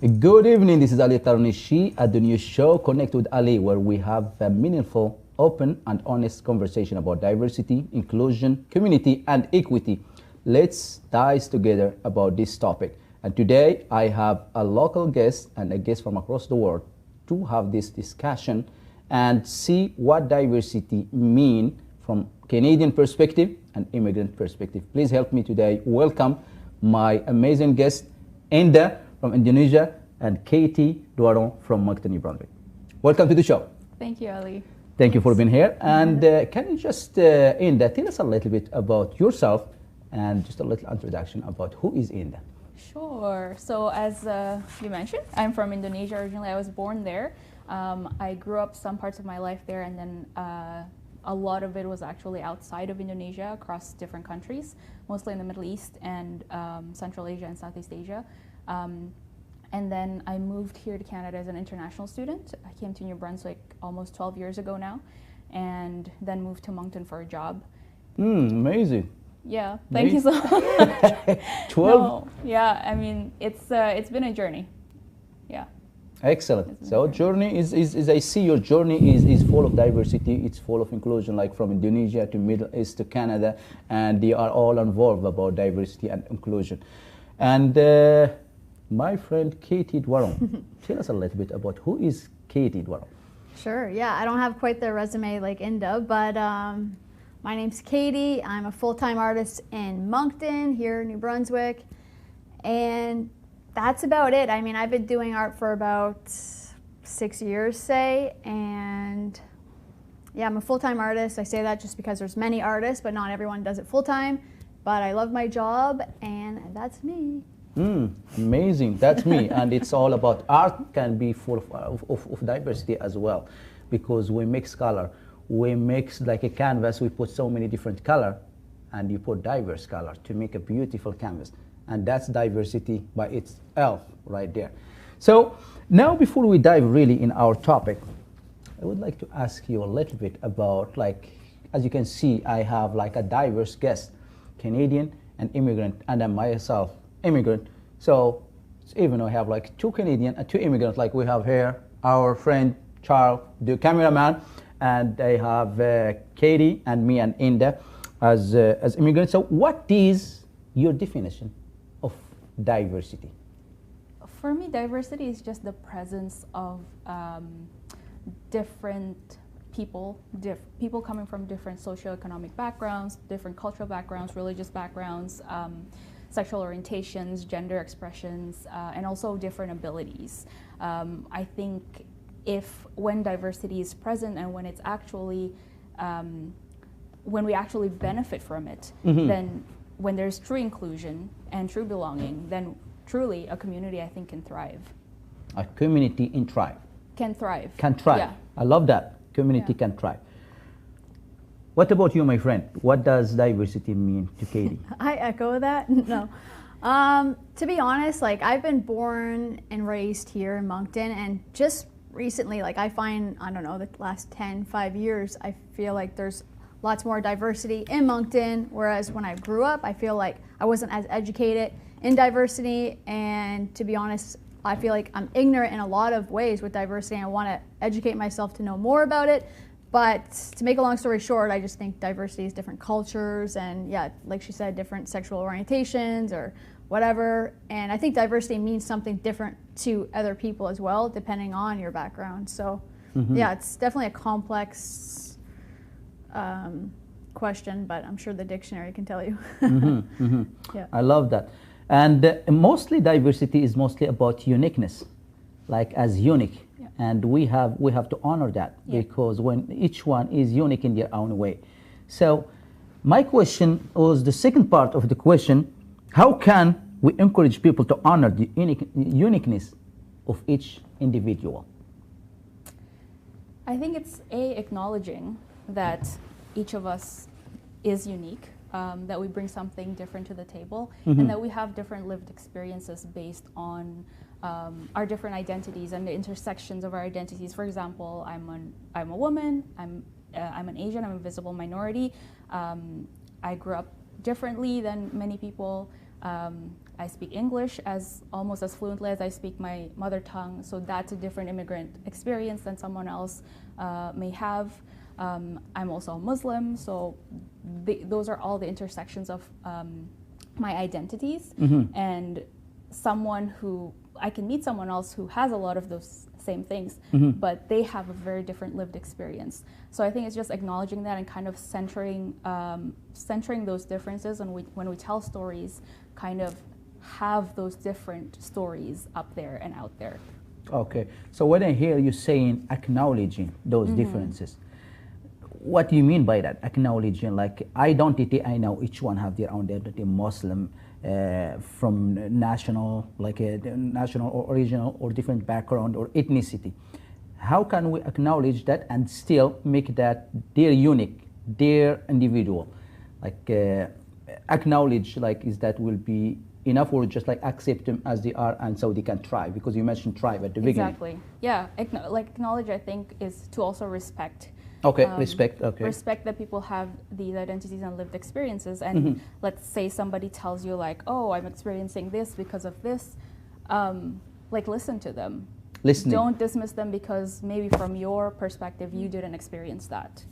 Good evening, this is Ali Tarnishi at the new show Connect with Ali, where we have a meaningful, open and honest conversation about diversity, inclusion, community and equity. Let's dive together about this topic. And today I have a local guest and a guest from across the world to have this discussion and see what diversity mean from Canadian perspective and immigrant perspective. Please help me today welcome my amazing guest, Inda from Indonesia, and Katie Duaron from Moncton, New Brunswick. Welcome to the show. Thank you, Ali. Thank you for being here. And can you just, Inda, tell us a little bit about yourself and just a little introduction about who is Inda? Sure. So as you mentioned, I'm from Indonesia originally. I was born there. I grew up some parts of my life there, and then a lot of it was actually outside of Indonesia, across different countries, mostly in the Middle East and Central Asia and Southeast Asia. And then I moved here to Canada as an international student. I came to New Brunswick almost 12 years ago now, and then moved to Moncton for a job. Amazing. Yeah, thank you so much. 12? No, yeah, I mean, it's been a journey. Yeah. Excellent. So journey is I see your journey is full of diversity, it's full of inclusion, like from Indonesia to Middle East to Canada, and they are all involved about diversity and inclusion. And my friend Katie Duaron, tell us a little bit about who is Katie Duaron. Sure, yeah, I don't have quite the resume like Inda, but my name's Katie. I'm a full-time artist in Moncton, here in New Brunswick, and that's about it. I mean, I've been doing art for about 6 years, say, and yeah, I'm a full-time artist. I say that just because there's many artists, but not everyone does it full-time, but I love my job, and that's me. Amazing, that's me. And it's all about art can be full of diversity as well, because we mix color. We mix like a canvas, we put so many different color, and you put diverse color to make a beautiful canvas. And that's diversity by itself right there. So now before we dive really in our topic, I would like to ask you a little bit about, like, as you can see, I have like a diverse guest, Canadian and immigrant, and then myself, immigrant. So even I have like 2 Canadian and 2 immigrants, like we have here, our friend Charles, the cameraman, and I have Katie and me and Inda as immigrants. So what is your definition of diversity? For me, diversity is just the presence of different people, people coming from different socioeconomic backgrounds, different cultural backgrounds, religious backgrounds, sexual orientations, gender expressions, and also different abilities. I think when diversity is present and when it's actually, when we actually benefit from it, then when there's true inclusion and true belonging, then truly a community, I think, can thrive. A community in thrive. Can thrive. Can thrive. Yeah. I love that. Community can thrive. What about you, my friend? What does diversity mean to Katie? I echo that. No. To be honest, like, I've been born and raised here in Moncton, and just recently, like, I find, I don't know, the last 5 years, I feel like there's lots more diversity in Moncton, whereas when I grew up, I feel like I wasn't as educated in diversity, and to be honest, I feel like I'm ignorant in a lot of ways with diversity, and I want to educate myself to know more about it. But to make a long story short, I just think diversity is different cultures and, yeah, like she said, different sexual orientations or whatever. And I think diversity means something different to other people as well, depending on your background. So, yeah, it's definitely a complex question, but I'm sure the dictionary can tell you. Yeah. I love that. And mostly diversity is mostly about uniqueness, like as unique. Yeah. And we have to honor that, because when each one is unique in their own way. So my question was the second part of the question: how can we encourage people to honor the uniqueness of each individual? I think it's acknowledging that each of us is unique, that we bring something different to the table, and that we have different lived experiences based on our different identities and the intersections of our identities. For example, I'm a woman, I'm an Asian, I'm a visible minority. I grew up differently than many people. I speak English almost as fluently as I speak my mother tongue, so that's a different immigrant experience than someone else may have. I'm also a Muslim, so those are all the intersections of my identities. And I can meet someone else who has a lot of those same things, but they have a very different lived experience. So I think it's just acknowledging that and kind of centering those differences, and when we tell stories, kind of have those different stories up there and out there. Okay, so when I hear you saying acknowledging those differences, what do you mean by that? Acknowledging, like identity, I know each one have their own identity, Muslim, from national, like a national or original or different background or ethnicity. How can we acknowledge that and still make that their unique, their individual? Like acknowledge, like is that will be enough, or just like accept them as they are and so they can thrive? Because you mentioned thrive at the beginning. Exactly. Yeah. Like acknowledge, I think, is to also respect. Okay, respect. Okay. Respect that people have these identities and lived experiences. And let's say somebody tells you like, "Oh, I'm experiencing this because of this." Like listen to them. Listening. Don't dismiss them because maybe from your perspective you didn't experience that.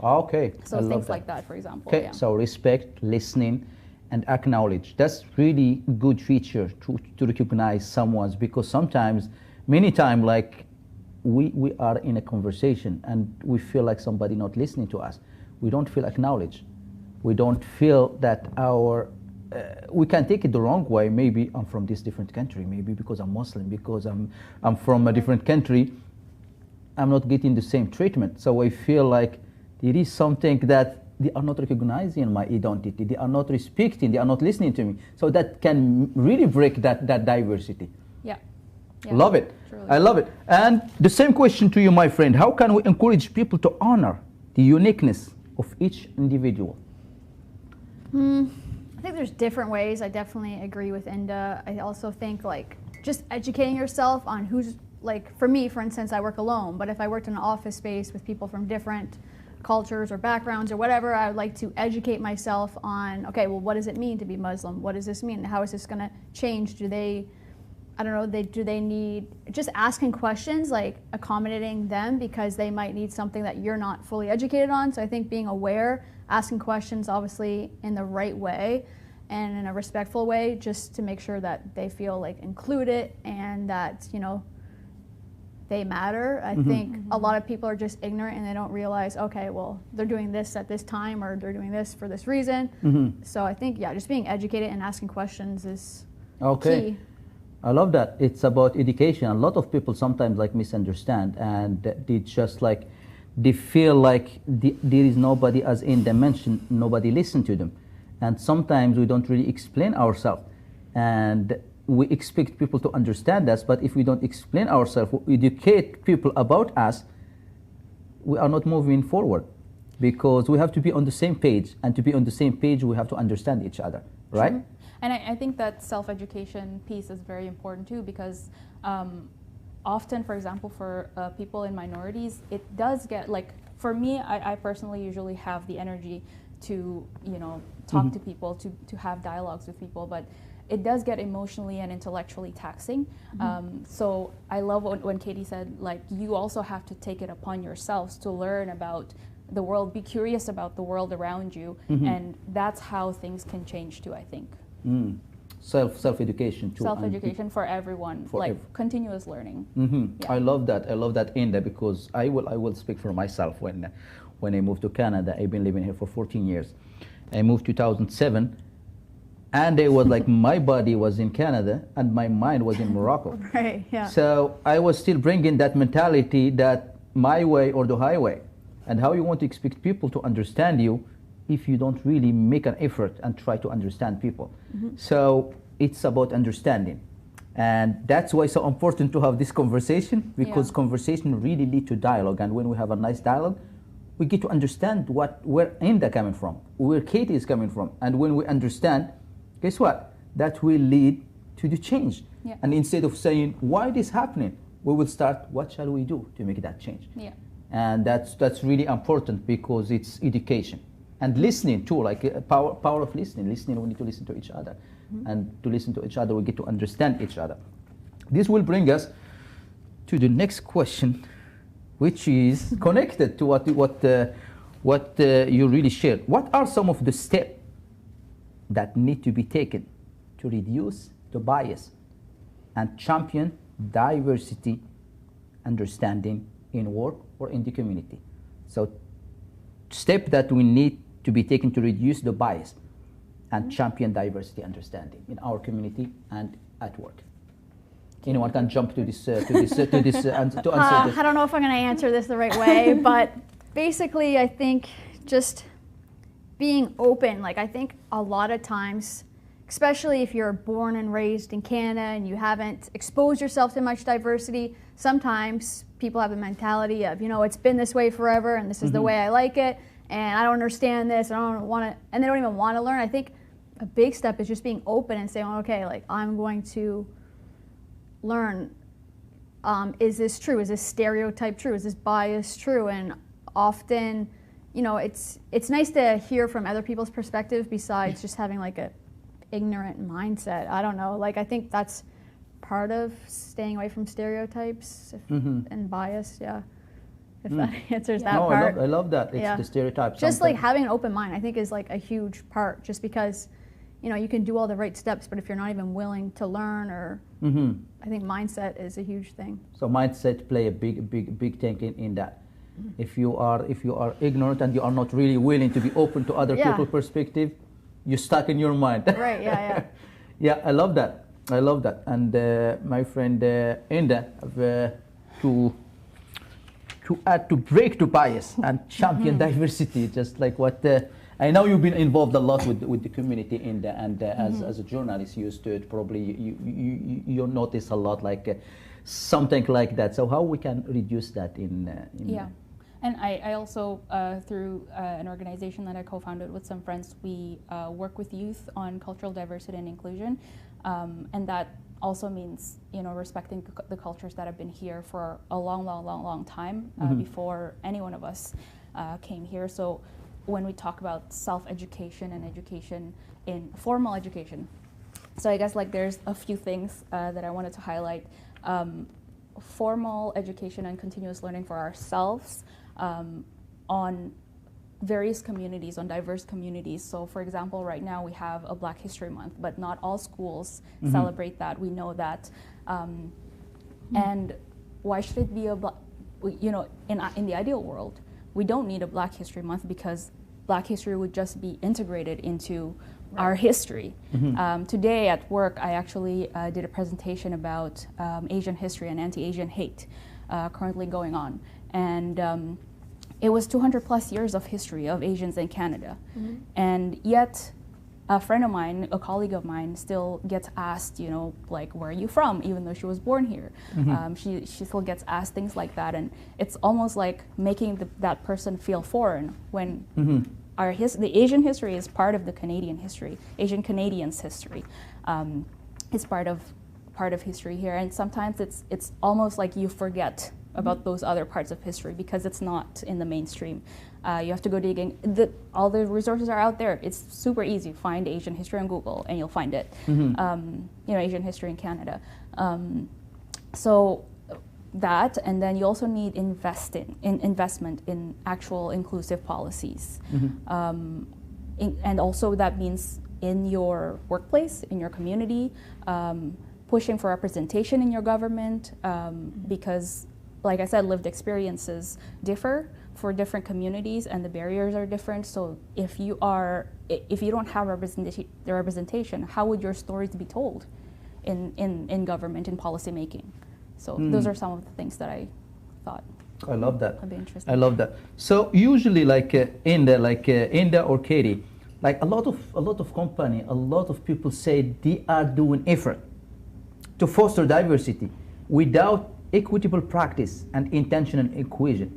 Okay. So things like that, for example. Okay. Yeah. So respect, listening, and acknowledge. That's really good feature to recognize someone's, because sometimes, many times, like we are in a conversation and we feel like somebody not listening to us. We don't feel acknowledged. We don't feel that we can take it the wrong way. Maybe I'm from this different country. Maybe because I'm Muslim, because I'm from a different country, I'm not getting the same treatment. So I feel like there is something that they are not recognizing my identity. They are not respecting. They are not listening to me. So that can really break that diversity. Yeah. Love it. Truly. I love it. And the same question to you, my friend. How can we encourage people to honor the uniqueness of each individual? I think there's different ways. I definitely agree with Inda. I also think like just educating yourself on who's, like for me, for instance, I work alone, but if I worked in an office space with people from different cultures or backgrounds or whatever, I would like to educate myself on, okay, well, what does it mean to be Muslim? What does this mean? How is this going to change? Do they need, just asking questions, like accommodating them because they might need something that you're not fully educated on. So I think being aware, asking questions obviously in the right way and in a respectful way, just to make sure that they feel like included and that, they matter. I think a lot of people are just ignorant and they don't realize, okay, well, they're doing this at this time or they're doing this for this reason. So I think, just being educated and asking questions is key. I love that. It's about education. A lot of people sometimes like misunderstand, and they just like, they feel like there is nobody, as in dimension, nobody listen to them. And sometimes we don't really explain ourselves. And we expect people to understand us, but if we don't explain ourselves, educate people about us, we are not moving forward, because we have to be on the same page, and to be on the same page, we have to understand each other, right? True. And I think that self-education piece is very important too, because often, for example, for people in minorities, it does get, like, for me, I personally usually have the energy to, talk to people, to have dialogues with people, but it does get emotionally and intellectually taxing. So I love when Katie said, like, you also have to take it upon yourselves to learn about the world, be curious about the world around you, and that's how things can change too, I think. Self-education too. Self-education for everyone, continuous learning. I love that, Inda, because I will speak for myself. When I moved to Canada, I've been living here for 14 years. I moved 2007, and it was like my body was in Canada and my mind was in Morocco. Right, yeah. So I was still bringing that mentality, that my way or the highway. And how you want to expect people to understand you if you don't really make an effort and try to understand people. So it's about understanding. And that's why it's so important to have this conversation, because conversation really lead to dialogue. And when we have a nice dialogue, we get to understand where Inda coming from, where Katie is coming from. And when we understand, guess what? That will lead to the change. And instead of saying, why this happening? We will start, what shall we do to make that change? And that's really important, because it's education. And listening too, like power of listening. Listening, we need to listen to each other. and to listen to each other, we get to understand each other. This will bring us to the next question, which is connected to what you really shared. What are some of the steps that need to be taken to reduce the bias and champion diversity understanding in work or in the community? So step that we need to be taken to reduce the bias and champion diversity understanding in our community and at work. Anyone can jump to this and to answer this. I don't know if I'm going to answer this the right way, but basically I think just being open. Like I think a lot of times, especially if you're born and raised in Canada and you haven't exposed yourself to much diversity, sometimes people have a mentality of, it's been this way forever and this is the way I like it and I don't understand this and I don't want to, and they don't even want to learn. I think a big step is just being open and saying, okay, like I'm going to learn, is this true? Is this stereotype true? Is this bias true? And often, it's nice to hear from other people's perspective besides just having like a ignorant mindset. I don't know. Like I think that's part of staying away from stereotypes and bias. Yeah. If that answers that part. I love that. It's the stereotypes. Just like having an open mind, I think is like a huge part. Just because, you can do all the right steps, but if you're not even willing to learn, or I think mindset is a huge thing. So mindset play a big thing in that. If you are ignorant and you are not really willing to be open to other people's perspective, you're stuck in your mind. Right. Yeah. Yeah, I love that. And my friend Inda, to break the bias and champion diversity, just like what I know you've been involved a lot with the community in the, and as a journalist used to it, probably you notice a lot like something like that. So how we can reduce that in And I also, through an organization that I co-founded with some friends, we work with youth on cultural diversity and inclusion. And that also means, respecting the cultures that have been here for a long time before any one of us came here. So when we talk about self-education and education in formal education, so I guess like there's a few things that I wanted to highlight. Formal education and continuous learning for ourselves on various communities, on diverse communities. So for example, right now we have a Black History Month, but not all schools celebrate that. We know that. And why should it be in the ideal world, we don't need a Black History Month because Black history would just be integrated into our history. Today at work, I actually did a presentation about Asian history and anti-Asian hate currently going on. And it was 200 plus years of history of Asians in Canada. And yet a friend of mine, a colleague of mine, still gets asked, like, where are you from, even though she was born here. She still gets asked things like that. And it's almost like making that person feel foreign when the Asian history is part of the Canadian history. Asian Canadians' history is part of history here. And sometimes it's almost like you forget about those other parts of history because it's not in the mainstream. You have to go digging. All the resources are out there. It's super easy. Find Asian history on Google and you'll find it. Asian history in Canada. So that, and then you also need investment in actual inclusive policies. And also that means in your workplace, in your community, pushing for representation in your government, because like I said, lived experiences differ for different communities and the barriers are different. So if you don't have representation, how would your stories be told in government, in policy making? So those are some of the things that I thought. I love that. Would be interesting. I love that. So usually like Inda or Katie, like a lot of company, a lot of people say they are doing effort to foster diversity without equitable practice and intentional inclusion,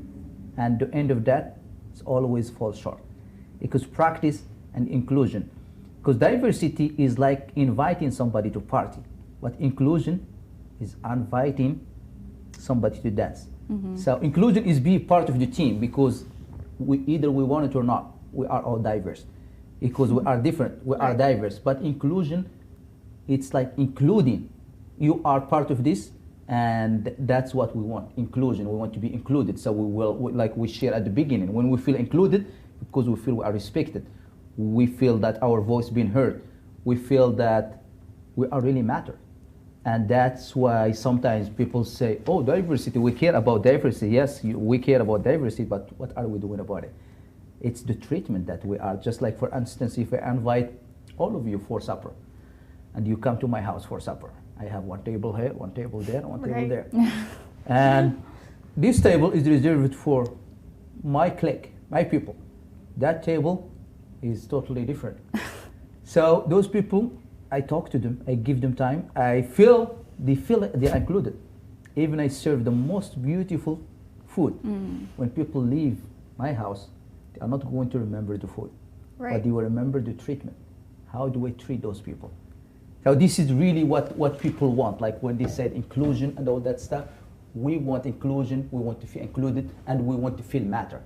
and the end of that is always falls short, because practice and inclusion, because diversity is like inviting somebody to party, but inclusion is inviting somebody to dance. So inclusion is being part of the team, because either we want it or not, we are all diverse, because we are different, we are diverse, but inclusion It's like including. You are part of this, and that's what we want, inclusion. We want to be included. So like we share at the beginning, when we feel included, because we feel we are respected, we feel that our voice being heard, we feel that we are really matter. And that's why sometimes people say, oh, diversity, we care about diversity. Yes, we care about diversity, but what are we doing about it? It's the treatment that we are. Just like, for instance, if I invite all of you for supper, and you come to my house for supper, I have one table here, one table there, one table there. And this table is reserved for my clique, my people. That table is totally different. So those people, I talk to them, I give them time, they feel they're included. Even I serve the most beautiful food. When people leave my house, they are not going to remember the food, but they will remember the treatment. How do I treat those people? So this is really what people want. Like when they said inclusion and all that stuff, we want inclusion, we want to feel included, and we want to feel matter.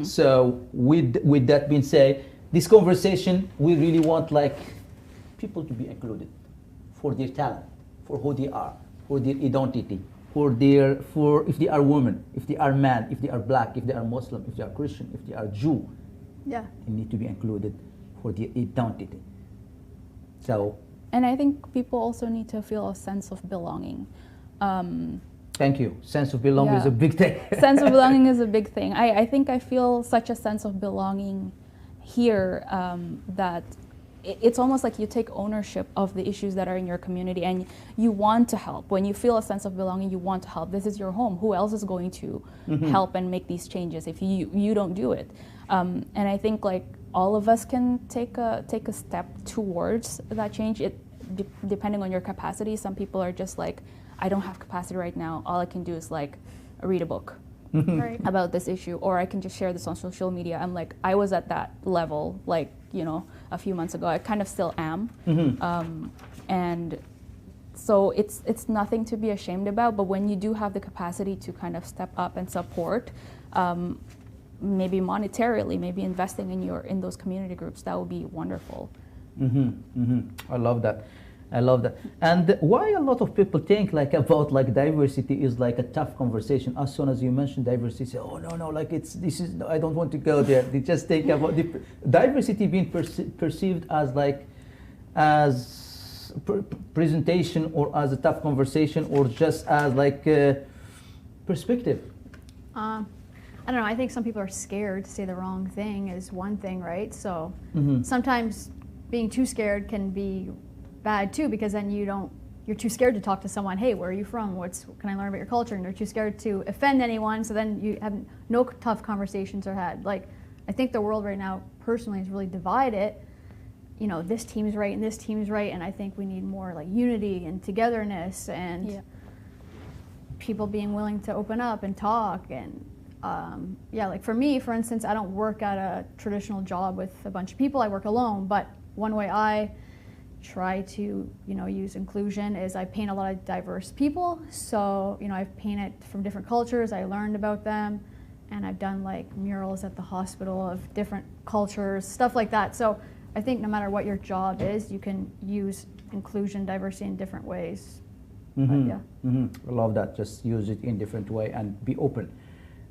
So with that being said, this conversation, we really want like people to be included for their talent, for who they are, for their identity, for if they are women, if they are man, if they are black, if they are Muslim, if they are Christian, if they are Jew, they need to be included for their identity. So. And I think people also need to feel a sense of belonging. Thank you. Sense of belonging is a big thing. Sense of belonging is a big thing. I think I feel such a sense of belonging here that it's almost like you take ownership of the issues that are in your community and you want to help. When you feel a sense of belonging, you want to help. This is your home. Who else is going to help and make these changes if you don't do it? And I think like all of us can take a step towards that change. Depending on your capacity, some people are just like, I don't have capacity right now. All I can do is like read a book about this issue, or I can just share this on social media. I'm like, I was at that level, like, a few months ago. I kind of still am. And so it's nothing to be ashamed about, but when you do have the capacity to kind of step up and support, maybe monetarily, maybe investing in those community groups, that would be wonderful. I love that. And why a lot of people think like about like diversity is like a tough conversation. As soon as you mention diversity, say, oh no, like I don't want to go there. They just think about the diversity being perceived as like presentation or as a tough conversation or just as like perspective. I don't know. I think some people are scared to say the wrong thing is one thing, right? So sometimes being too scared can be bad too, because then you're too scared to talk to someone. Hey, where are you from? Can I learn about your culture? And you're too scared to offend anyone, so then you have no tough conversations are had. Like, I think the world right now personally is really divided. This team's right and this team's right, and I think we need more like unity and togetherness and people being willing to open up and talk. And like for me, for instance, I don't work at a traditional job with a bunch of people. I work alone, but one way I try to use inclusion is I paint a lot of diverse people. So I've painted from different cultures. I learned about them, and I've done like murals at the hospital of different cultures, stuff like that. So I think no matter what your job is, you can use inclusion, diversity in different ways. I love that. Just use it in different way and be open.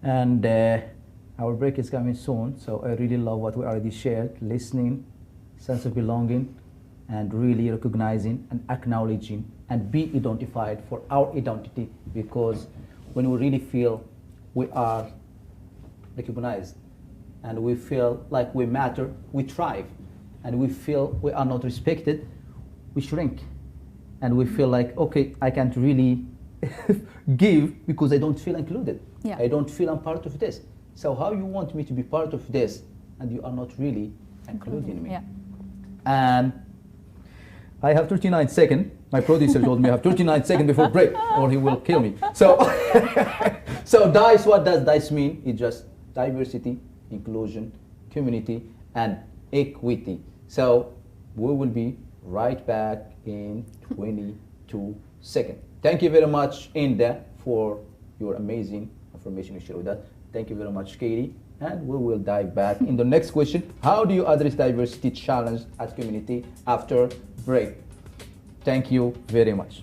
And our break is coming soon, so I really love what we already shared: listening, sense of belonging, and really recognizing and acknowledging and be identified for our identity, because when we really feel we are recognized and we feel like we matter, we thrive, and we feel we are not respected, we shrink, and we feel like, okay, I can't really give because I don't feel included. I don't feel I'm part of this. So how you want me to be part of this and you are not really including me? And I have 39 seconds. My producer told me I have 39 seconds before break or he will kill me. So, D.I.C.E, what does D.I.C.E mean? It's just diversity, inclusion, community, and equity. So we will be right back in 22 seconds. Thank you very much, Inda, for your amazing information you shared with us. Thank you very much, Katie. And we will dive back in the next question. How do you address diversity challenge at community after break? Thank you very much.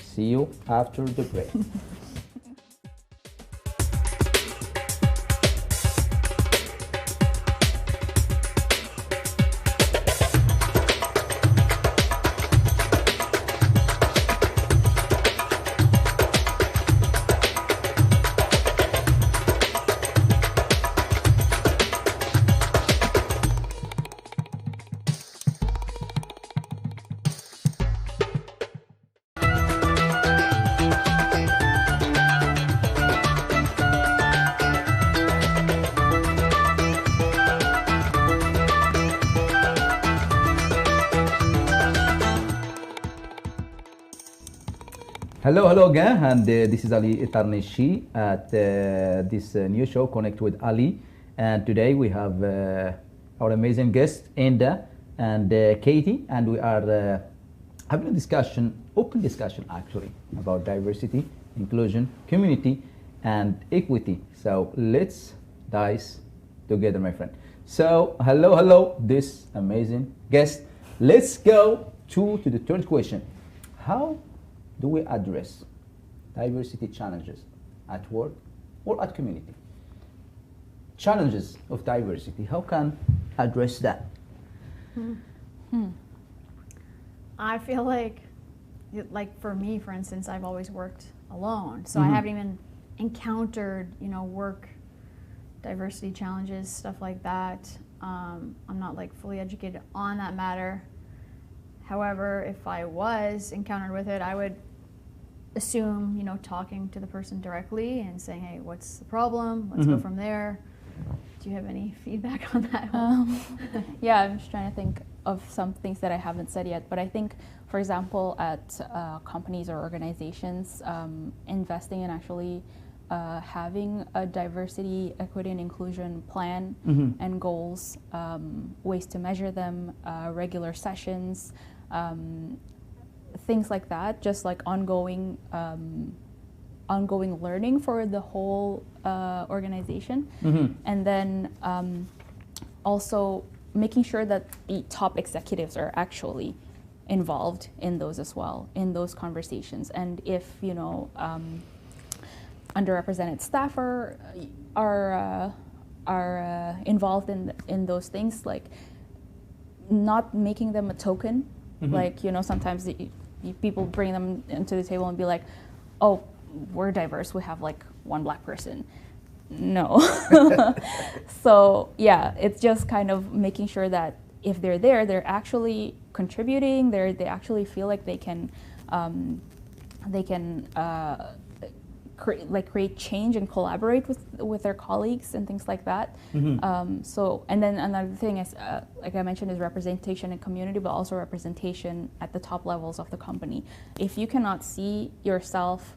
See you after the break. Hello again, and this is Ali Tarneshi at this new show, Connect with Ali. And today we have our amazing guests, Enda and Katie, and we are having a discussion, open discussion actually, about diversity, inclusion, community, and equity. So let's dice together, my friend. So hello, this amazing guest. Let's go to the third question. How do we address diversity challenges at work or at community? Challenges of diversity, how can address that? I feel like for me, for instance, I've always worked alone, so I haven't even encountered, work diversity challenges, stuff like that. I'm not fully educated on that matter. However, if I was encountered with it, I would assume, talking to the person directly and saying, hey, what's the problem? Let's go from there. Do you have any feedback on that? Yeah, I'm just trying to think of some things that I haven't said yet. But I think, for example, at companies or organizations, investing in actually having a diversity, equity, and inclusion plan and goals, ways to measure them, regular sessions, things like that, just ongoing learning for the whole organization. And then also making sure that the top executives are actually involved in those as well, in those conversations. And if, underrepresented staff are involved in those things, not making them a token. Sometimes people bring them into the table and be like, oh, we're diverse, we have one black person. No. So yeah, it's just kind of making sure that if they're there, they're actually contributing, they actually feel like they can create change and collaborate with their colleagues and things like that. So, and then another thing is, like I mentioned, is representation in community, but also representation at the top levels of the company. If you cannot see yourself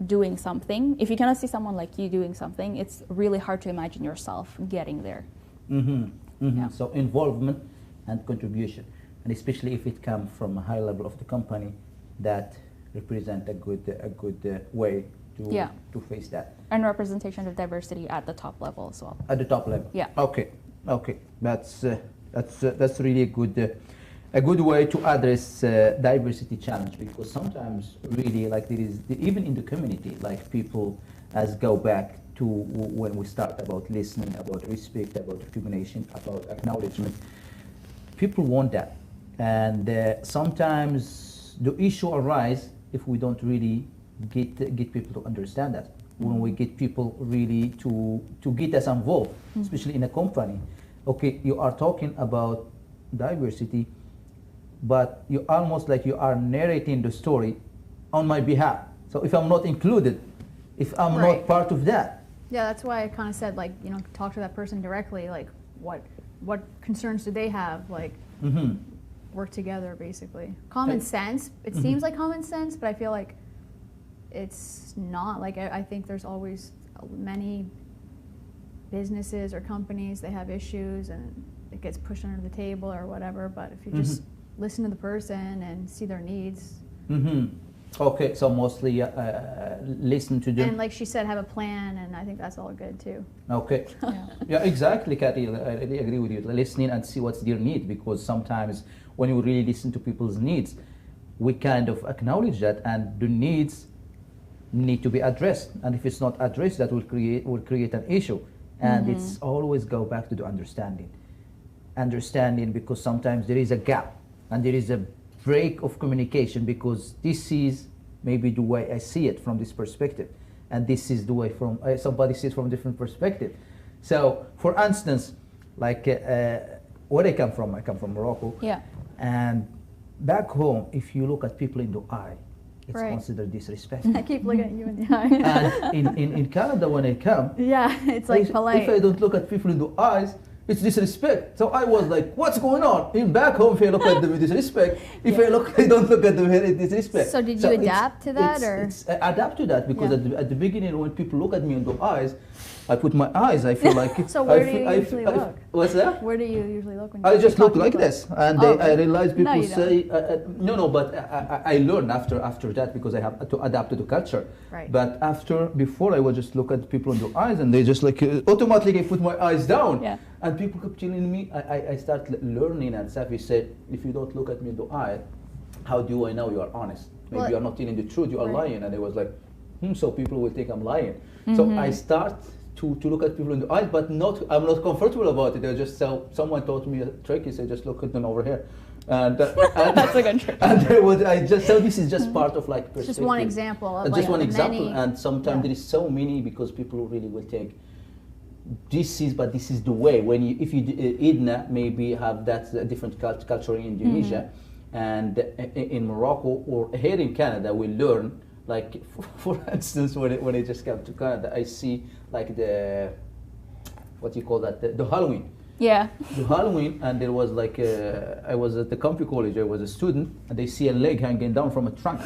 doing something, if you cannot see someone like you doing something, it's really hard to imagine yourself getting there. Yeah. So involvement and contribution, and especially if it comes from a high level of the company, that represent a good way to face that. And representation of diversity at the top level as well. At the top level. Yeah. Okay. That's really a good way to address diversity challenge, because sometimes really there is even in the community, people as go back to when we start about listening, about respect, about recognition, about acknowledgement. People want that, and sometimes the issue arises if we don't really get people to understand that. When we get people really to get us involved, especially in a company. Okay, you are talking about diversity, but you almost you are narrating the story on my behalf. So if I'm not included, if I'm not part of that. Yeah, that's why I kind of said talk to that person directly. What concerns do they have? Work together, basically. Common sense. It seems like common sense, but I feel like it's not. I think there's always many businesses or companies, they have issues and it gets pushed under the table or whatever, but if you just listen to the person and see their needs. Okay, so mostly listen to them. And like she said, have a plan, and I think that's all good too. Okay. Yeah, exactly, Kathy. I really agree with you. Listening and see what's their need, because sometimes when you really listen to people's needs, we kind of acknowledge that, and the needs need to be addressed. And if it's not addressed, that will create an issue. And it's always go back to the understanding, because sometimes there is a gap and there is a break of communication, because this is maybe the way I see it from this perspective, and this is the way from somebody sees it from a different perspective. So, for instance, like where I come from Morocco. Yeah. And back home, if you look at people in the eye, it's Right. considered disrespect. I keep looking at you in the eye. And in Canada, when I come, Yeah, it's like polite. if I don't look at people in the eyes, it's disrespect. So I was like, what's going on? In back home, if I look at them with disrespect, if I don't look at them with disrespect. So did you adapt to that, or? I adapt to that, because Yeah. at the beginning, when people look at me in the eyes, I put my eyes, I feel like... So where do you usually look? What's that? Where do you usually look when you I just talk look to like people? this, and Oh, okay. I realize people No, you say, no, but I learned after that, because I have to adapt to the culture. Right. But before I would just look at people in the eyes, and they just like, automatically I put my eyes down. Yeah. And people kept telling me, I start learning, and Safi said, if you don't look at me in the eye, how do I know you are honest? Maybe Well, you are not telling the truth, you are right. lying. And I was like, so people will think I'm lying. So I start to look at people in the eyes, but I'm not comfortable about it. I just someone taught me a trick. He said, just look at them over here. And That's a good trick. And this is just part of like It's perspective. just one example of Just like one the example, many. and sometimes Yeah. there is so many, because people really will think this is the way. When if you Edna maybe have that different culture in Indonesia, and in Morocco or here in Canada, we learn, like for instance, when I just came to Canada, I see like the what you call that, the Halloween. Yeah. The Halloween, and there was like I was at the computer college. I was a student, and they see a leg hanging down from a trunk,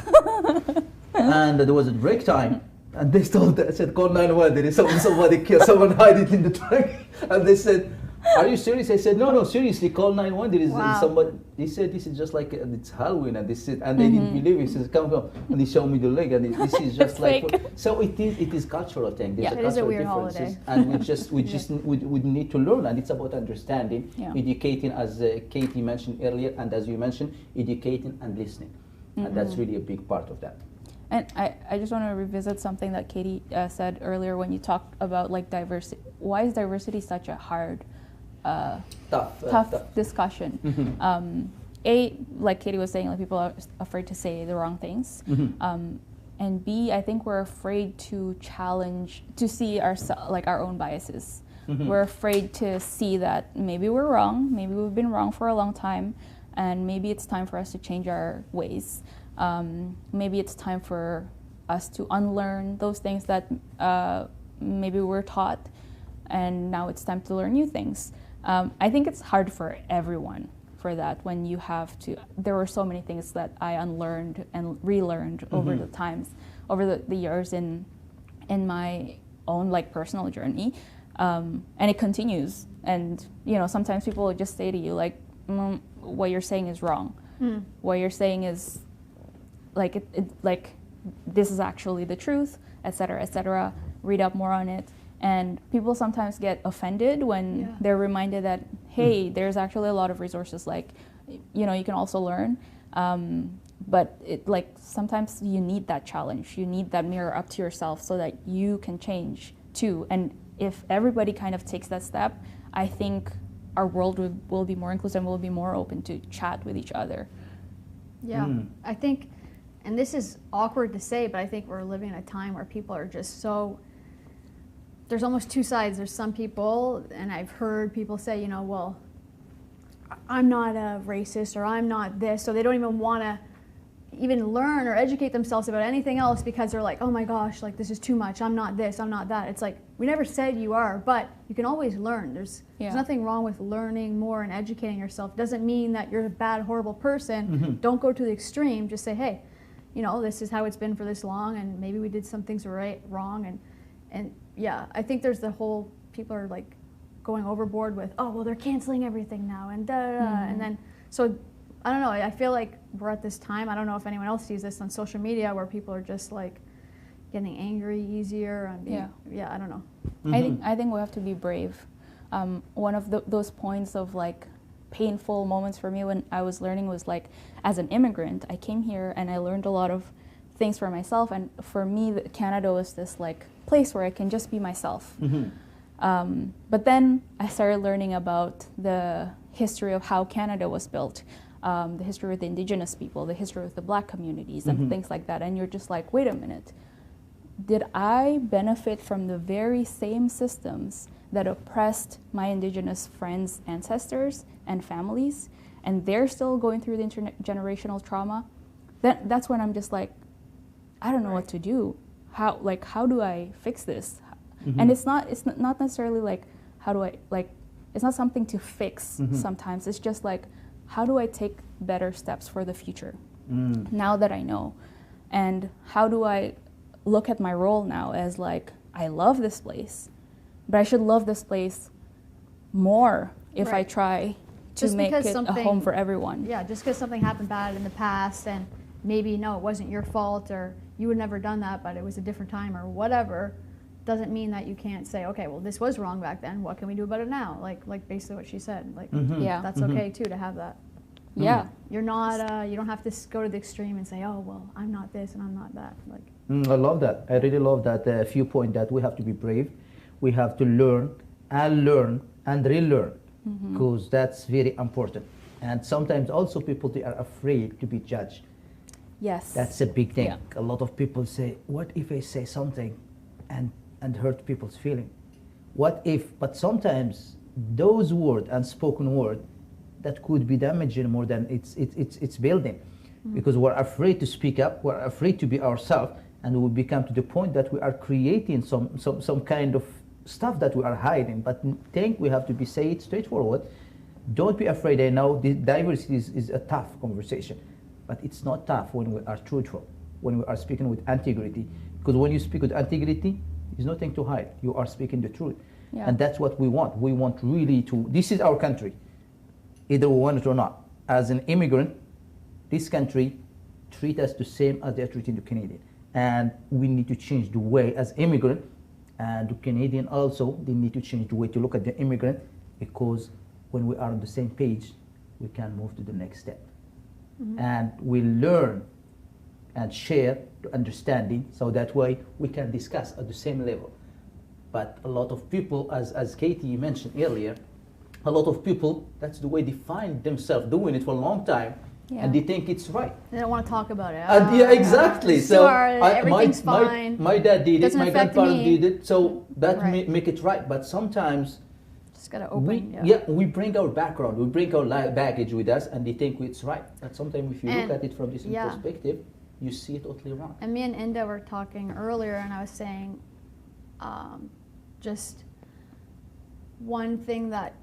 and there was a break time, and they said call 911. There is somebody killed, someone hide it in the trunk, and they said, are you serious? I said, no, seriously, call 911. There is Wow. somebody. He said, this is just like it's Halloween, and this is, and they didn't believe it. He says, come, and he showed me the leg, and this is just like. Fake. So it is cultural thing. There's Yeah. It is a cultural weird differences, holiday. and we need to learn, and it's about understanding, Yeah. educating, as Katie mentioned earlier, and as you mentioned, educating and listening, and that's really a big part of that. And I just want to revisit something that Katie said earlier when you talked about like diversity. Why is diversity such a hard, tough discussion? Like Katie was saying, like people are afraid to say the wrong things. And B, I think we're afraid to challenge, to see our own biases. We're afraid to see that maybe we're wrong, maybe we've been wrong for a long time, and maybe it's time for us to change our ways. Maybe it's time for us to unlearn those things that maybe we're taught, and now it's time to learn new things. I think it's hard for everyone for that, when you have to. There were so many things that I unlearned and relearned over the times, over the years in my own like personal journey, and it continues. And sometimes people will just say to you like, what you're saying is wrong. What you're saying is like like this is actually the truth, etc., etc. Read up more on it. And people sometimes get offended when they're reminded that, hey, there's actually a lot of resources, like, you can also learn. But sometimes you need that challenge. You need that mirror up to yourself so that you can change too. And if everybody kind of takes that step, I think our world will be more inclusive and will be more open to chat with each other. Yeah, I think, and this is awkward to say, but I think we're living in a time where people are just so, there's almost two sides. There's some people, and I've heard people say, well, I'm not a racist, or I'm not this, so they don't even want to even learn or educate themselves about anything else, because they're like, oh my gosh, like this is too much, I'm not this, I'm not that. It's like, we never said you are, but you can always learn. There's nothing wrong with learning more and educating yourself. It doesn't mean that you're a bad, horrible person. Don't go to the extreme. Just say, hey, this is how it's been for this long, and maybe we did some things wrong, and yeah, I think there's the whole, people are like going overboard with, oh, well, they're canceling everything now, and and then, so I don't know, I feel like we're at this time, I don't know if anyone else sees this on social media, where people are just like getting angry easier, and I don't know. I think we have to be brave. One of those points of like painful moments for me when I was learning was like, as an immigrant, I came here and I learned a lot of things for myself. And for me, Canada was this like place where I can just be myself. But then I started learning about the history of how Canada was built, the history with the Indigenous people, the history with the Black communities, and things like that. And you're just like, wait a minute, did I benefit from the very same systems that oppressed my Indigenous friends, ancestors, and families, and they're still going through the intergenerational trauma? That's when I'm just like, I don't know what to do. How do I fix this? And it's not necessarily like, how do I, like, it's not something to fix sometimes. It's just like, how do I take better steps for the future now that I know? And how do I look at my role now as like, I love this place, but I should love this place more if I try to just make it a home for everyone. Yeah, just because something happened bad in the past and maybe, no, it wasn't your fault or you would never done that, but it was a different time or whatever, doesn't mean that you can't say, okay, well, this was wrong back then. What can we do about it now? Like basically what she said. Like, that's okay too to have that. Yeah. You're not, you don't have to go to the extreme and say, oh, well, I'm not this and I'm not that. Like. I love that. I really love that viewpoint that we have to be brave. We have to learn and relearn, because that's very important. And sometimes also people, they are afraid to be judged. Yes. That's a big thing. Yeah. A lot of people say, what if I say something and hurt people's feeling? What if, but sometimes those words, unspoken word, that could be damaging more than it's building. Because we're afraid to speak up, we're afraid to be ourselves, and we become to the point that we are creating some kind of stuff that we are hiding. But think we have to be say it straightforward. Don't be afraid. I know the diversity is a tough conversation, but it's not tough when we are truthful, when we are speaking with integrity. Because when you speak with integrity, there's nothing to hide. You are speaking the truth. Yeah. And that's what we want. We want really to, this is our country, either we want it or not. As an immigrant, this country treat us the same as they're treating the Canadian. And we need to change the way as immigrant, and the Canadian also, they need to change the way to look at the immigrant, because when we are on the same page, we can move to the next step. And we learn and share the understanding, so that way we can discuss at the same level. But a lot of people, as Katie mentioned earlier, a lot of people, that's the way they find themselves doing it for a long time, and they think it's right. They don't want to talk about it. Yeah, exactly. So everything's fine. My dad did it, my grandfather did it, so that make it right. But sometimes just gotta open. We bring our background, we bring our baggage with us, and they think it's right. But sometimes if you look at it from this perspective, you see it totally wrong. And me and Inda were talking earlier, and I was saying, just one thing that,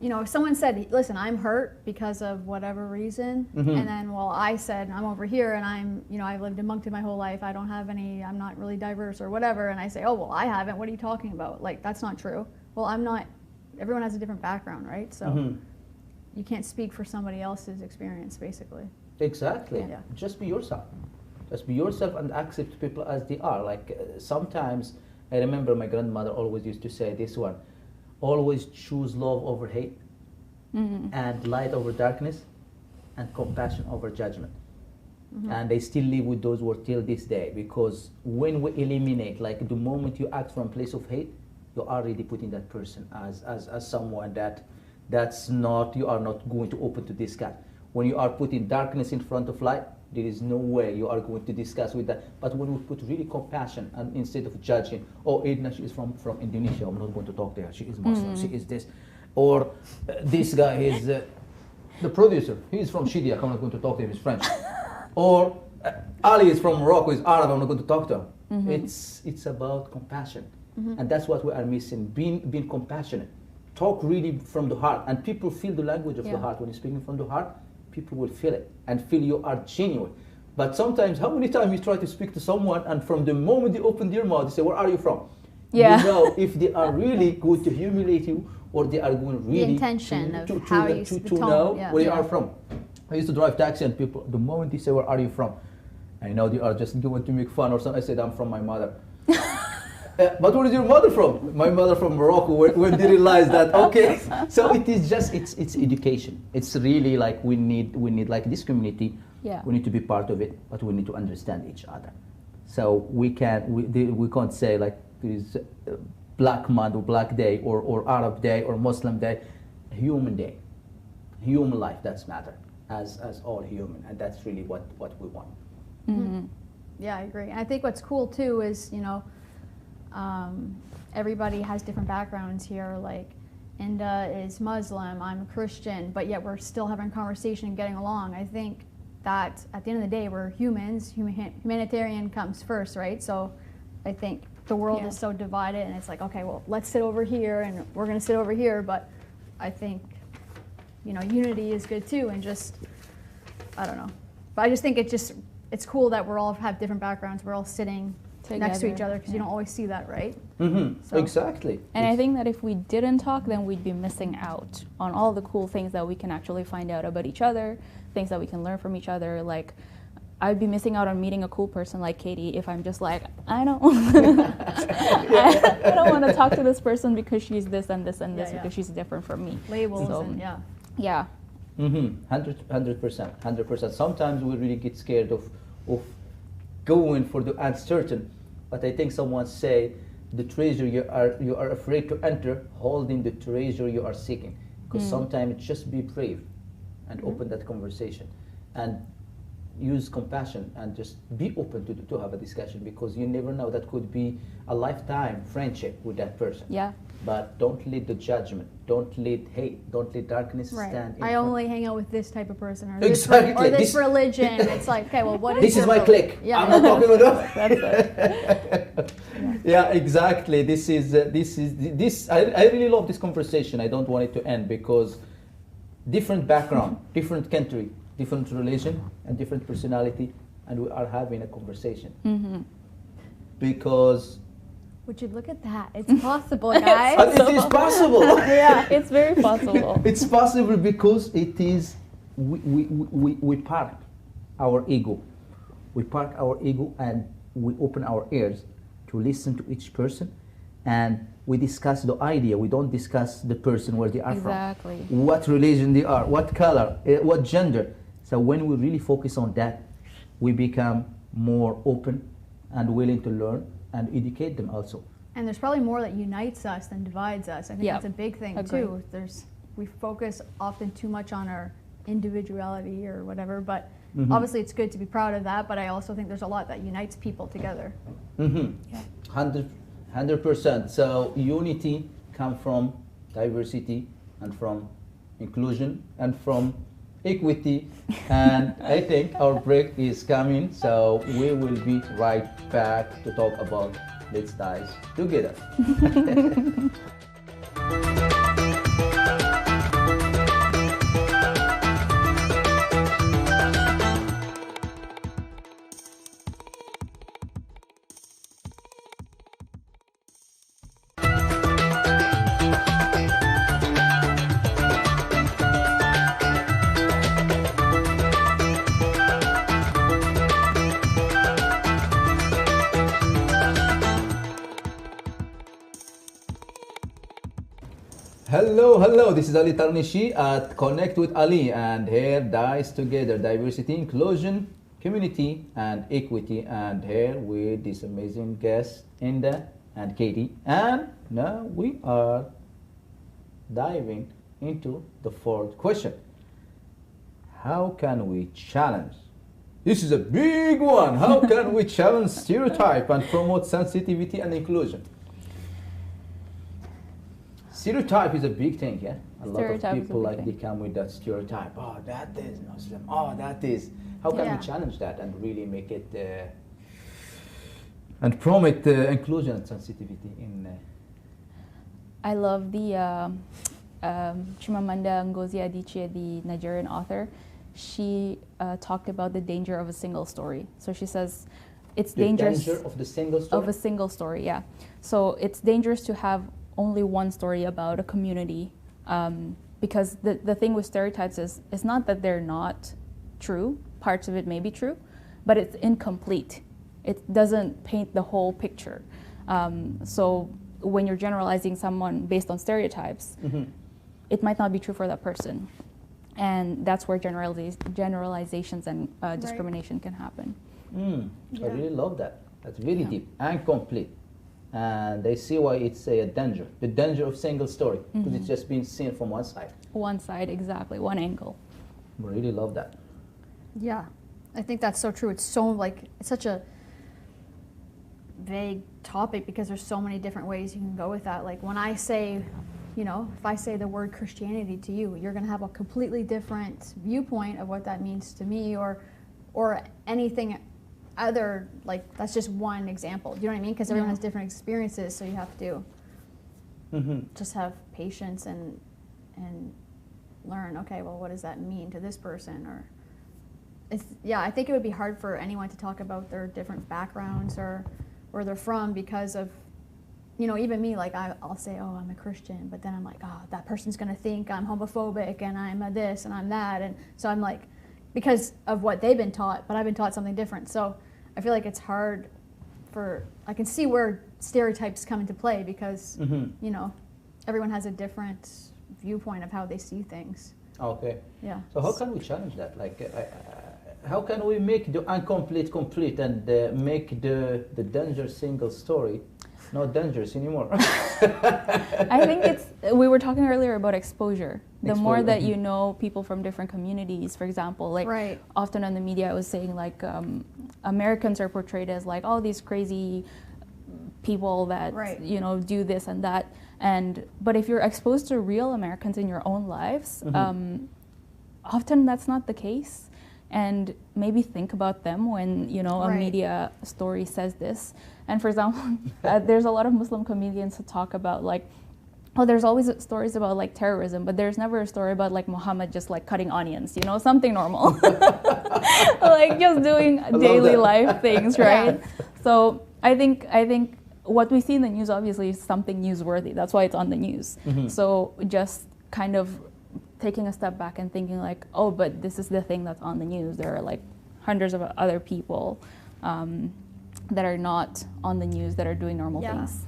you know, if someone said, listen, I'm hurt because of whatever reason, and then, well, I said, I'm over here and I'm, you know, I've lived in Moncton my whole life, I don't have any, I'm not really diverse or whatever, and I say, oh, well, I haven't, what are you talking about? Like, that's not true. Well, I'm not, everyone has a different background, right? So you can't speak for somebody else's experience, basically. Exactly. Yeah. Just be yourself. Just be yourself and accept people as they are. Like, sometimes, I remember my grandmother always used to say this one, always choose love over hate, and light over darkness, and compassion over judgment. And I still live with those words till this day, because when we eliminate, like the moment you act from a place of hate, you're already putting that person as someone that's not, you are not going to open to discuss. When you are putting darkness in front of light, there is no way you are going to discuss with that. But when we put really compassion, and instead of judging, oh, Edna, she is from Indonesia, I'm not going to talk to her, she is Muslim, she is this. Or this guy is the producer, he is from Shidia, I'm not going to talk to him, he's French. Or Ali is from Morocco, he's Arab, I'm not going to talk to him. It's about compassion. And that's what we are missing, being compassionate. Talk really from the heart, and people feel the language of the heart. When you're speaking from the heart, people will feel it and feel you are genuine. But sometimes, how many times you try to speak to someone, and from the moment they open their mouth, they say, where are you from? Yeah. You know if they are really going to humiliate you, or they are going really the intention to know where you are from. I used to drive taxi, and people, the moment they say, where are you from? I know they are just going to make fun or something. I said, I'm from my mother. But where is your mother from? My mother from Morocco. When they realize that, okay. So it is just, it's education. It's really like we need like this community. Yeah. We need to be part of it, but we need to understand each other. So we can't say like there is Black month or Black day or Arab day or Muslim day. Human day, human life, that's matter as all human, and that's really what we want. Mm-hmm. Yeah, I agree. And I think what's cool too is, you know, everybody has different backgrounds here. Like Inda is Muslim, I'm a Christian, but yet we're still having conversation and getting along. I think that at the end of the day, we're humans. Humanitarian comes first, right? So I think the world is so divided, and it's like, okay, well, let's sit over here, and we're going to sit over here. But I think, you know, unity is good too, and just, I don't know. But I just think it's cool that we're all have different backgrounds. We're all sitting next to each other, because you don't always see that, right? Mm-hmm. So. Exactly. And I think that if we didn't talk, then we'd be missing out on all the cool things that we can actually find out about each other, things that we can learn from each other. Like, I'd be missing out on meeting a cool person like Katie if I'm just like, I don't want to talk to this person because she's this and this and this, because she's different from me. Labels and Yeah. Mm-hmm. 100%. Sometimes we really get scared of going for the uncertain, but I think someone say the treasure you are afraid to enter, holding the treasure you are seeking. Because sometimes just be brave and open that conversation and use compassion and just be open to have a discussion, because you never know, that could be a lifetime friendship with that person. Yeah. But don't let the judgment, don't let hate, don't let darkness stand in I front. only hang out with this type of person, or exactly. this religion. It's like, okay, well, what is this is my clique. Yeah. I'm not talking with them. That's it. Yeah, exactly. This is I really love this conversation. I don't want it to end, because different background, different country, different religion, and different personality, and we are having a conversation. Mm-hmm. Because would you look at that? It's possible, guys. and it is possible. Yeah, it's very possible. It's possible because it is, we park our ego. We park our ego and we open our ears to listen to each person, and we discuss the idea. We don't discuss the person, where they are from, what religion they are, what color, what gender. So when we really focus on that, we become more open and willing to learn and educate them also. And there's probably more that unites us than divides us. I think that's a big thing too. We focus often too much on our individuality or whatever, but obviously it's good to be proud of that, but I also think there's a lot that unites people together. Mm-hmm. Yeah. 100%. So unity comes from diversity and from inclusion and from equity, and I think our break is coming, so we will be right back to talk about Let's D.I.C.E together. Hello, this is Ali Tarnishi at Connect with Ali, and here D.I.C.E together, diversity, inclusion, community, and equity, and here with this amazing guest, Inda and Katie, and now we are diving into the fourth question. How can we challenge? This is a big one. How can we challenge stereotype and promote sensitivity and inclusion? Stereotype is a big thing, yeah? A lot of people like they come with that stereotype. Oh, that is Muslim. Oh, that is. How can we challenge that and really make it and promote inclusion and sensitivity in? I love the Chimamanda Ngozi Adichie, the Nigerian author. She talked about the danger of a single story. So she says it's dangerous. The danger of the single story? Of a single story, yeah. So it's dangerous to have only one story about a community, because the thing with stereotypes is it's not that they're not true. Parts of it may be true, but it's incomplete. It doesn't paint the whole picture. So when you're generalizing someone based on stereotypes, it might not be true for that person. And that's where generalizations and discrimination can happen. I really love that. That's very deep and complete. And I see why it's a danger, the danger of single story, because it's just being seen from one side. One side, exactly, one angle. I really love that. Yeah, I think that's so true. It's so like, it's such a vague topic because there's so many different ways you can go with that. Like when I say, you know, if I say the word Christianity to you, you're going to have a completely different viewpoint of what that means to me, or anything other, like that's just one example. Do you know what I mean? Because everyone has different experiences, so you have to just have patience and learn. Okay, well, what does that mean to this person? Or I think it would be hard for anyone to talk about their different backgrounds or where they're from because of, you know, even me, like I'll say, oh, I'm a Christian, but then I'm like, oh, that person's going to think I'm homophobic and I'm a this and I'm that. And so I'm like, because of what they've been taught, but I've been taught something different. So I feel like it's hard I can see where stereotypes come into play because, you know, everyone has a different viewpoint of how they see things. Okay. Yeah. So how can we challenge that? Like, how can we make the incomplete complete and make the danger single story not dangerous anymore? I think we were talking earlier about exposure. The more that you know people from different communities, for example, like often on the media I was saying like Americans are portrayed as like all these crazy people that, you know, do this and that. But if you're exposed to real Americans in your own lives, often that's not the case. And maybe think about them when, you know, a media story says this. And for example, there's a lot of Muslim comedians who talk about like, oh, there's always stories about like terrorism, but there's never a story about like Muhammad just like cutting onions, you know, something normal. Like just doing daily life things, right? So I think what we see in the news obviously is something newsworthy. That's why it's on the news. So just kind of taking a step back and thinking like, oh, but this is the thing that's on the news. There are like hundreds of other people that are not on the news that are doing normal things.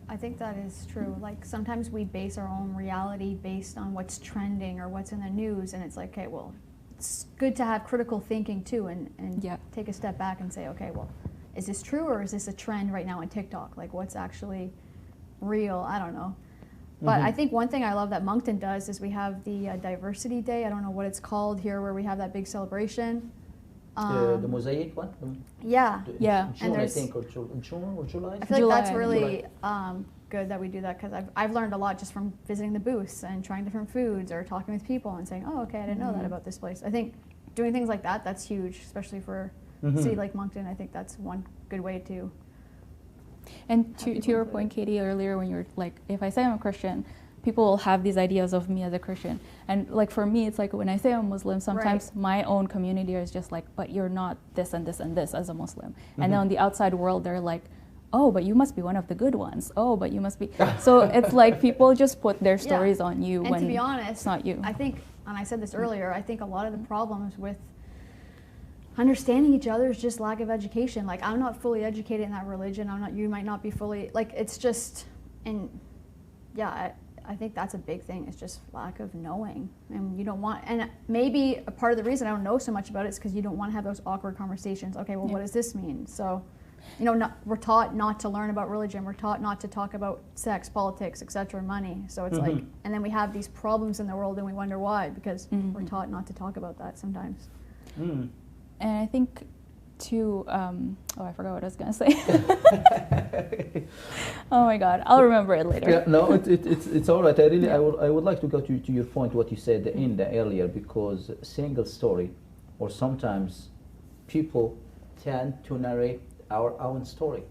I think that is true. Like sometimes we base our own reality based on what's trending or what's in the news, and it's like, okay, well, it's good to have critical thinking too, and take a step back and say, okay, well, is this true or is this a trend right now on TikTok? Like what's actually real? I don't know. But I think one thing I love that Moncton does is we have the Diversity Day. I don't know what it's called here, where we have that big celebration. The mosaic one? June, I think, or June or July? I feel like that's really good that we do that, because I've learned a lot just from visiting the booths and trying different foods or talking with people and saying, oh, okay, I didn't know that about this place. I think doing things like that, that's huge, especially for a city like Moncton. I think that's one good way to... And to your point, Katie, earlier when you were like, if I say I'm a Christian, people will have these ideas of me as a Christian. And like for me, it's like when I say I'm Muslim, sometimes my own community is just like, but you're not this and this and this as a Muslim. And then on the outside world, they're like, oh, but you must be one of the good ones. Oh, but you must be. So it's like people just put their stories on you and when to be honest, it's not you. I think, and I said this earlier, I think a lot of the problems with understanding each other is just lack of education. Like I'm not fully educated in that religion. You might not be fully, like it's just, and yeah, I think that's a big thing. It's just lack of knowing, and you don't want. And maybe a part of the reason I don't know so much about it is because you don't want to have those awkward conversations. Okay, well, what does this mean? So, you know, we're taught not to learn about religion. We're taught not to talk about sex, politics, etc., money. So it's like, and then we have these problems in the world, and we wonder why, because we're taught not to talk about that sometimes. And I think too, oh, I forgot what I was going to say. Oh my God, I'll remember it later. Yeah, no, it's all right. I would like to go to your point, what you said in the earlier, because single story, or sometimes people tend to narrate our own story.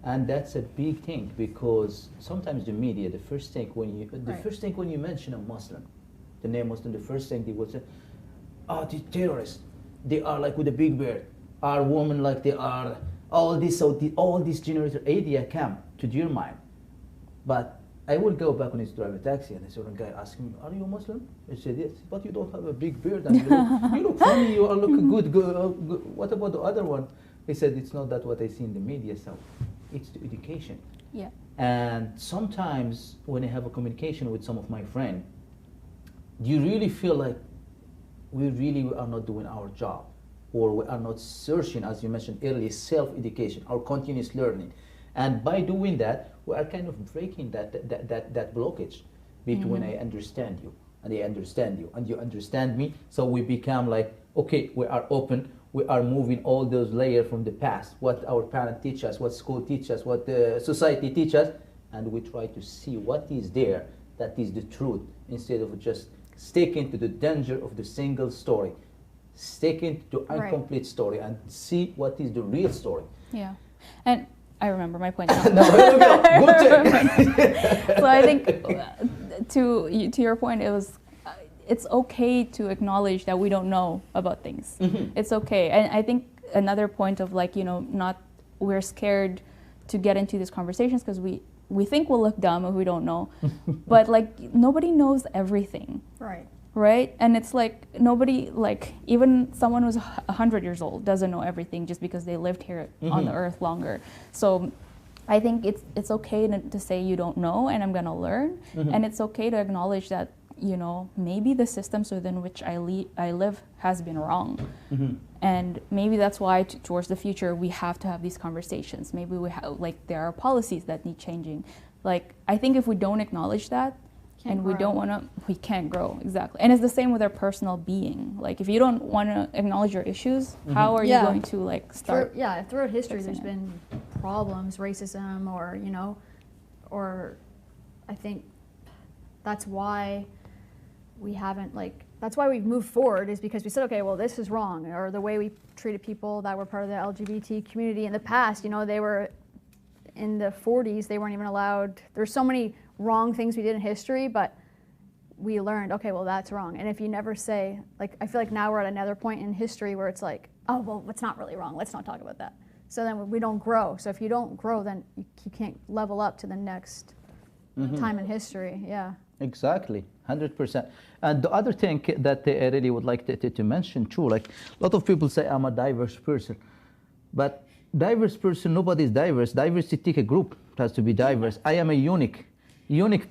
And that's a big thing, because sometimes the media, the first thing when you mention a Muslim, the name Muslim, the first thing they will say, oh, the terrorists. They are like with a big beard, are women like they are, all this generator idea come to your mind. But I will go back when I drive a taxi and I saw a guy asking me, are you a Muslim? I said, yes, but you don't have a big beard and you look funny, you are looking good. What about the other one? He said, it's not that what I see in the media, so it's the education. Yeah. And sometimes when I have a communication with some of my friends, you really feel like we really are not doing our job, or we are not searching, as you mentioned earlier, self-education, our continuous learning. And by doing that, we are kind of breaking that blockage between I understand you and I understand you and you understand me. So we become like, okay, we are open, we are moving all those layers from the past, what our parents teach us, what school teach us, what the society teach us, and we try to see what is there that is the truth, instead of just sticking to the danger of the single story, sticking to incomplete story, and see what is the real story. Yeah, and I remember my point now. No, good check. So I think to your point, it's okay to acknowledge that we don't know about things. It's okay, and I think another point of like, you know, we're scared to get into these conversations because we think we'll look dumb if we don't know, but like nobody knows everything. Right? And it's like nobody, like even someone who's 100 years old doesn't know everything just because they lived here on the earth longer. So I think it's okay to say you don't know and I'm gonna learn, and it's okay to acknowledge that, you know, maybe the systems within which I live has been wrong. And maybe that's why towards the future we have to have these conversations. Maybe we have, like, there are policies that need changing. Like, I think if we don't acknowledge that, we can't grow, exactly. And it's the same with our personal being. Like, if you don't want to acknowledge your issues, how are you going to, like, start? Throughout history there's been problems, racism, or, you know, or I think that's why we haven't, like, that's why we've moved forward, is because we said, okay, well, this is wrong. Or the way we treated people that were part of the LGBT community in the past, you know, they were in the 40s, they weren't even allowed. There's so many wrong things we did in history, but we learned, okay, well, that's wrong. And if you never say, like, I feel like now we're at another point in history where it's like, oh, well, what's not really wrong? Let's not talk about that. So then we don't grow. So if you don't grow, then you can't level up to the next time in history. Yeah. Exactly, 100%. And the other thing that I really would like to mention too, like, a lot of people say I'm a diverse person, but diverse person, nobody is diverse. Diversity take a group, it has to be diverse. I am a unique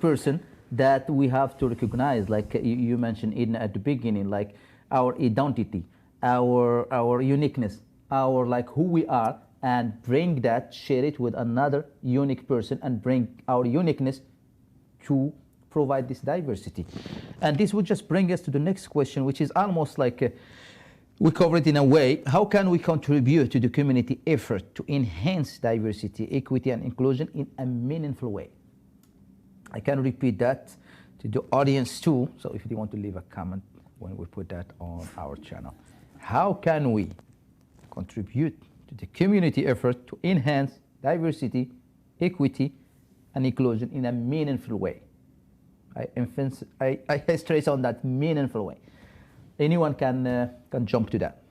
person that we have to recognize, like you mentioned at the beginning, like our identity, our uniqueness, our, like, who we are, and bring that, share it with another unique person, and bring our uniqueness to provide this diversity. And this would just bring us to the next question, which is almost like we cover it in a way. How can we contribute to the community effort to enhance diversity, equity, and inclusion in a meaningful way? I can repeat that to the audience too, so if you want to leave a comment when we put that on our channel. How can we contribute to the community effort to enhance diversity, equity, and inclusion in a meaningful way? I stress on that meaningful way. Anyone can jump to that.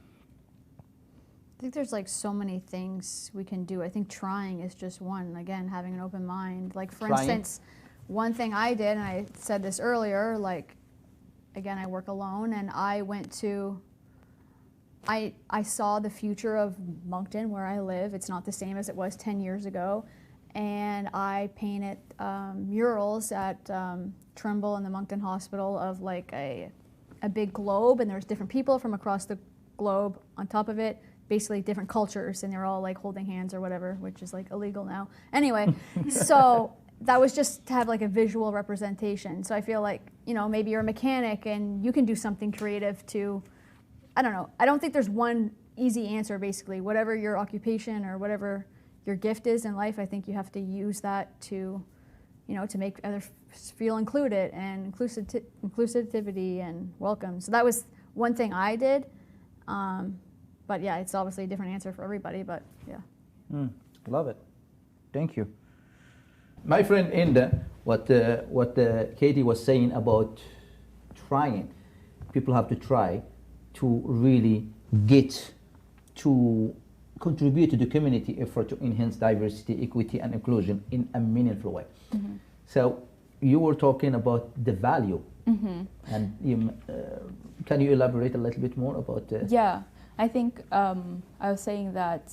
I think there's, like, so many things we can do. I think trying is just one. Again, having an open mind. Like, for instance, one thing I did, and I said this earlier, like, again, I work alone, and I went to, I saw the future of Moncton, where I live. It's not the same as it was 10 years ago. And I painted murals at Trimble and the Moncton Hospital of, like, a big globe, and there's different people from across the globe on top of it, basically different cultures, and they're all, like, holding hands or whatever, which is, like, illegal now. Anyway, so that was just to have, like, a visual representation. So I feel like, you know, maybe you're a mechanic and you can do something creative to, I don't know. I don't think there's one easy answer, basically. Whatever your occupation or whatever your gift is in life, I think you have to use that to, you know, to make others feel included, and inclusivity and welcome. So that was one thing I did. But yeah, it's obviously a different answer for everybody, but yeah. Love it. Thank you. My friend Inda, what Katie was saying about trying, people have to try to really get to contribute to the community effort to enhance diversity, equity, and inclusion in a meaningful way. So you were talking about the value, and can you elaborate a little bit more about that? Yeah, I think I was saying that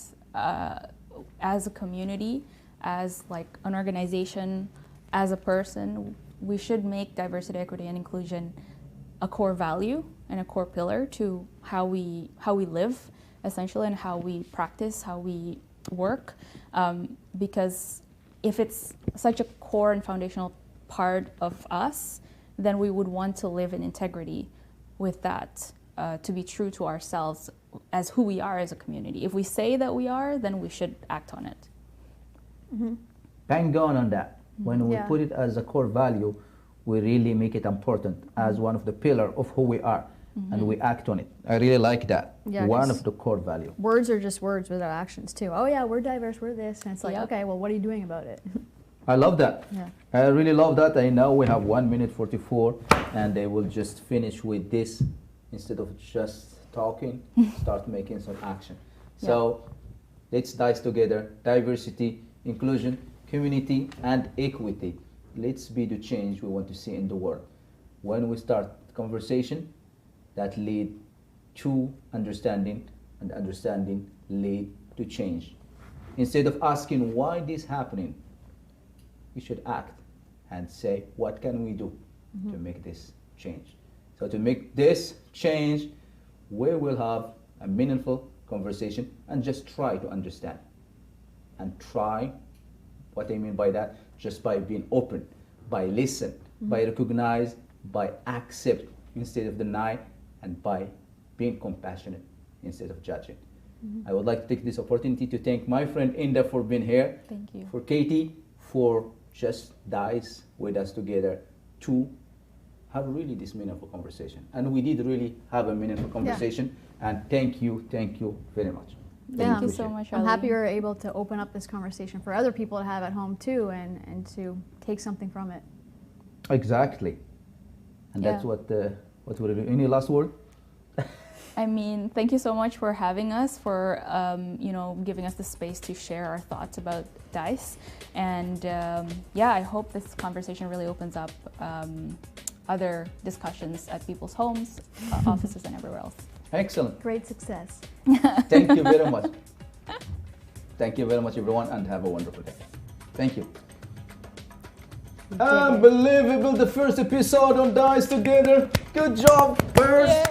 as a community, as like an organization, as a person, we should make diversity, equity, and inclusion a core value and a core pillar to how we live, essentially, and how we practice, how we work. Because if it's such a core and foundational part of us, then we would want to live in integrity with that, to be true to ourselves as who we are as a community. If we say that we are, then we should act on it. Mm-hmm. Bang on that. When we Yeah. put it as a core value, we really make it important as one of the pillar of who we are, and we act on it. I really like that. Yeah, One 'cause of the core value. Words are just words without actions too. Oh yeah, we're diverse, we're this, and it's like, Yep. okay, well, what are you doing about it? I love that. Yeah. I really love that. I know we have 1 minute 44, and they will just finish with this instead of just talking. Start making some action. So let's dice together: diversity, inclusion, community, and equity. Let's be the change we want to see in the world. When we start conversation, that lead to understanding, and understanding lead to change. Instead of asking why this happening, we should act and say, what can we do to make this change? So to make this change, we will have a meaningful conversation and just try to understand. And try, what I mean by that, just by being open, by listen, by recognize, by accept instead of deny, and by being compassionate instead of judging. I would like to take this opportunity to thank my friend Inda for being here. Thank you. For Katie, for just D.I.C.E with us together to have really this meaningful conversation. And we did really have a meaningful conversation. And thank you very much. Thank you so much, I'm Ali. happy we were able to open up this conversation for other people to have at home too, and to take something from it. Exactly. And that's Yeah. what we'll do. Any last word? I mean, thank you so much for having us, for giving us the space to share our thoughts about D.I.C.E. And I hope this conversation really opens up other discussions at people's homes, offices, and everywhere else. Excellent. Great success. Thank you very much. Thank you very much, everyone, and have a wonderful day. Thank you. Unbelievable, the first episode on D.I.C.E together. Good job, first.